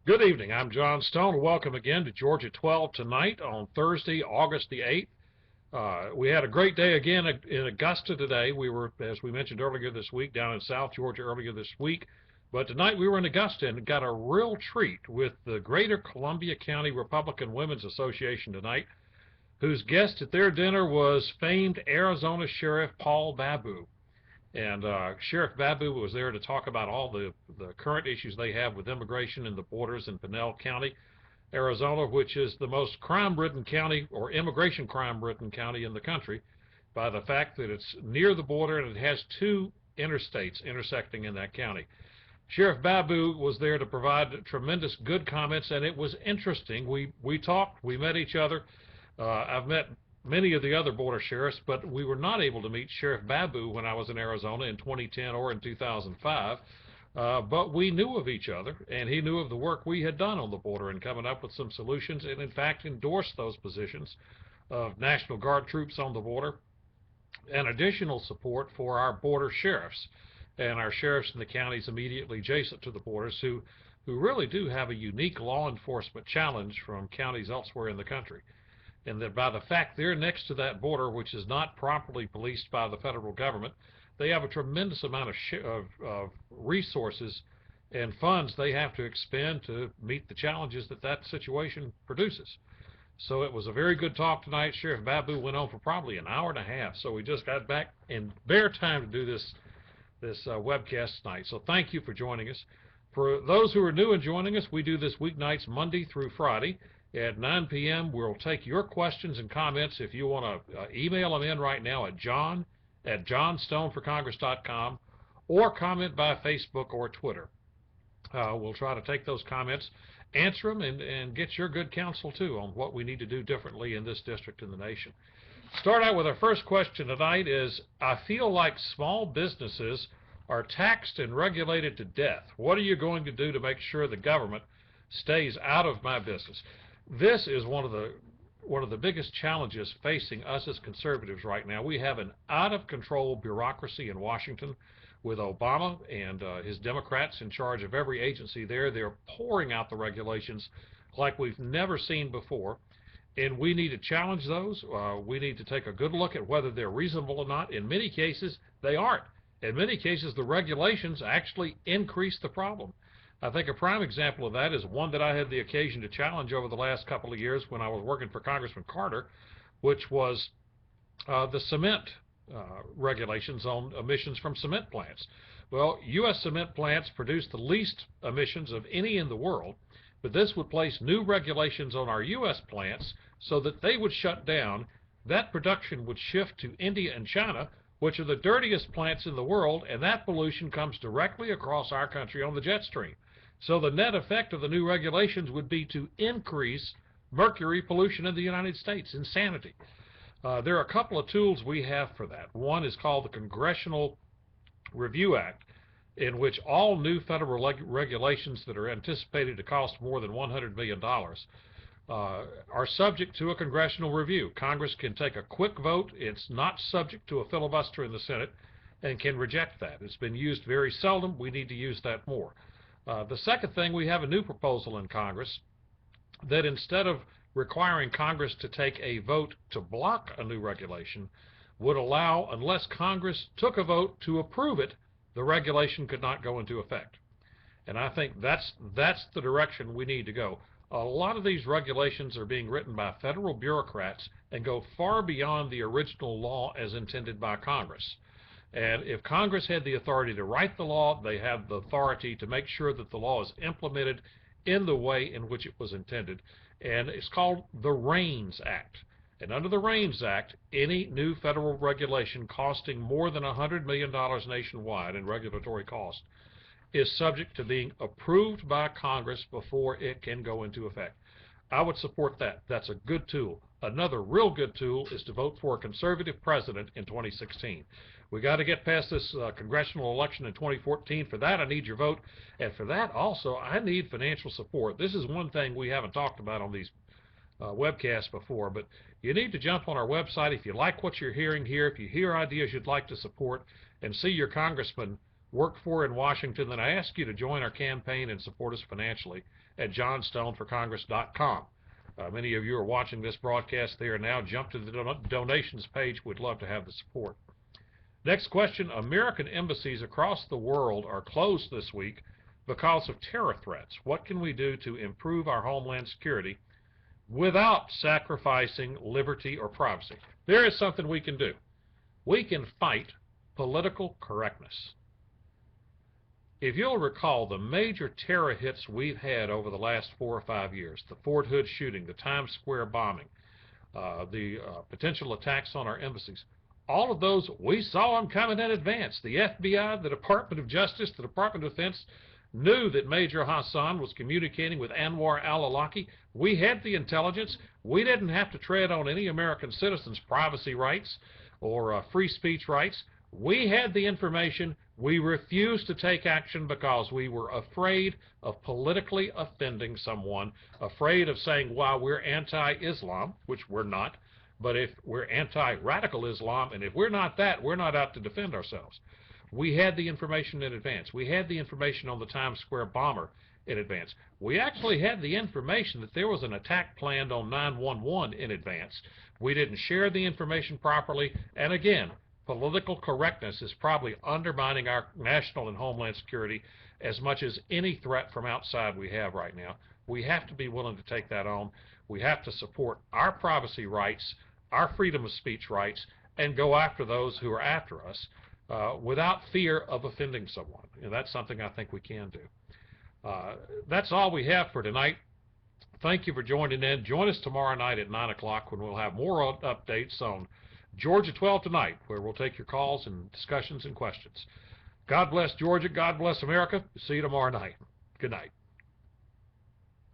Good evening. I'm John Stone. Welcome again to GA12 Tonight on Thursday, August the 8th. We had a great day again in Augusta today. We were, as we mentioned earlier this week, down in South Georgia earlier this week. But tonight we were in Augusta and got a real treat with the Greater Columbia County Republican Women's Association tonight, whose guest at their dinner was famed Arizona Sheriff Paul Babu. And Sheriff Babu was there to talk about all the current issues they have with immigration and the borders in Pinell County, Arizona, which is the most crime-ridden county or immigration crime-ridden county in the country by the fact that it's near the border and it has two interstates intersecting in that county. Sheriff Babu was there to provide tremendous good comments, and it was interesting. We talked, we met each other. I've met many of the other border sheriffs, but we were not able to meet Sheriff Babu when I was in Arizona in 2010 or in 2005. But we knew of each other, and he knew of the work we had done on the border and coming up with some solutions, and in fact endorsed those positions of National Guard troops on the border and additional support for our border sheriffs and our sheriffs in the counties immediately adjacent to the borders who really do have a unique law enforcement challenge from counties elsewhere in the country. And that by the fact they're next to that border, which is not properly policed by the federal government, they have a tremendous amount of resources and funds they have to expend to meet the challenges that situation produces. So it was a very good talk tonight. Sheriff Babu went on for probably an hour and a half, so we just got back in bare time to do this webcast tonight. So thank you for joining us. For those who are new and joining us, we do this weeknights Monday through Friday. At 9 p.m., we'll take your questions and comments. If you want to email them in right now at john@johnstoneforcongress.com or comment by Facebook or Twitter. We'll try to take those comments, answer them, and get your good counsel, too, on what we need to do differently in this district in the nation. Start out with our first question tonight is, I feel like small businesses are taxed and regulated to death. What are you going to do to make sure the government stays out of my business? This is one of the biggest challenges facing us as conservatives right now. We have an out-of-control bureaucracy in Washington with Obama and his Democrats in charge of every agency there. They're pouring out the regulations like we've never seen before, and we need to challenge those. We need to take a good look at whether they're reasonable or not. In many cases, they aren't. In many cases, the regulations actually increase the problem. I think a prime example of that is one that I had the occasion to challenge over the last couple of years when I was working for Congressman Carter, which was the cement regulations on emissions from cement plants. Well, U.S. cement plants produce the least emissions of any in the world, but this would place new regulations on our U.S. plants so that they would shut down. That production would shift to India and China, which are the dirtiest plants in the world, and that pollution comes directly across our country on the jet stream. So the net effect of the new regulations would be to increase mercury pollution in the United States. Insanity. There are a couple of tools we have for that. One is called the Congressional Review Act, in which all new federal regulations that are anticipated to cost more than $100 million are subject to a congressional review. Congress can take a quick vote. It's not subject to a filibuster in the Senate and can reject that. It's been used very seldom. We need to use that more. The second thing, we have a new proposal in Congress that instead of requiring Congress to take a vote to block a new regulation, would allow, unless Congress took a vote to approve it, the regulation could not go into effect. And I think that's the direction we need to go. A lot of these regulations are being written by federal bureaucrats and go far beyond the original law as intended by Congress. And if Congress had the authority to write the law, they have the authority to make sure that the law is implemented in the way in which it was intended. And it's called the REINS Act. And under the REINS Act, any new federal regulation costing more than $100 million nationwide in regulatory cost is subject to being approved by Congress before it can go into effect. I would support that. That's a good tool. Another real good tool is to vote for a conservative president in 2016. We got to get past this congressional election in 2014. For that, I need your vote. And for that, also, I need financial support. This is one thing we haven't talked about on these webcasts before, but you need to jump on our website if you like what you're hearing here, if you hear ideas you'd like to support, and see your congressman work for in Washington, then I ask you to join our campaign and support us financially at johnstoneforcongress.com. Many of you are watching this broadcast there now. Jump to the donations page. We'd love to have the support. Next question. American embassies across the world are closed this week because of terror threats. What can we do to improve our homeland security without sacrificing liberty or privacy? There is something we can do. We can fight political correctness. If you'll recall, the major terror hits we've had over the last 4 or 5 years, the Fort Hood shooting, the Times Square bombing, the potential attacks on our embassies, all of those, we saw them coming in advance. The FBI, the Department of Justice, the Department of Defense knew that Major Hassan was communicating with Anwar al-Awlaki. We had the intelligence. We didn't have to tread on any American citizens' privacy rights or free speech rights. We had the information. We refused to take action because we were afraid of politically offending someone, afraid of saying, well, we're anti-Islam, which we're not, but if we're anti-radical Islam, and if we're not that, we're not out to defend ourselves. We had the information in advance. We had the information on the Times Square bomber in advance. We actually had the information that there was an attack planned on 911 in advance. We didn't share the information properly, and again, political correctness is probably undermining our national and homeland security as much as any threat from outside we have right now. We have to be willing to take that on. We have to support our privacy rights, our freedom of speech rights, and go after those who are after us without fear of offending someone. And that's something I think we can do. That's all we have for tonight. Thank you for joining in. Join us tomorrow night at 9 o'clock when we'll have more updates on GA12 Tonight, where we'll take your calls and discussions and questions. God bless Georgia. God bless America. See you tomorrow night. Good night.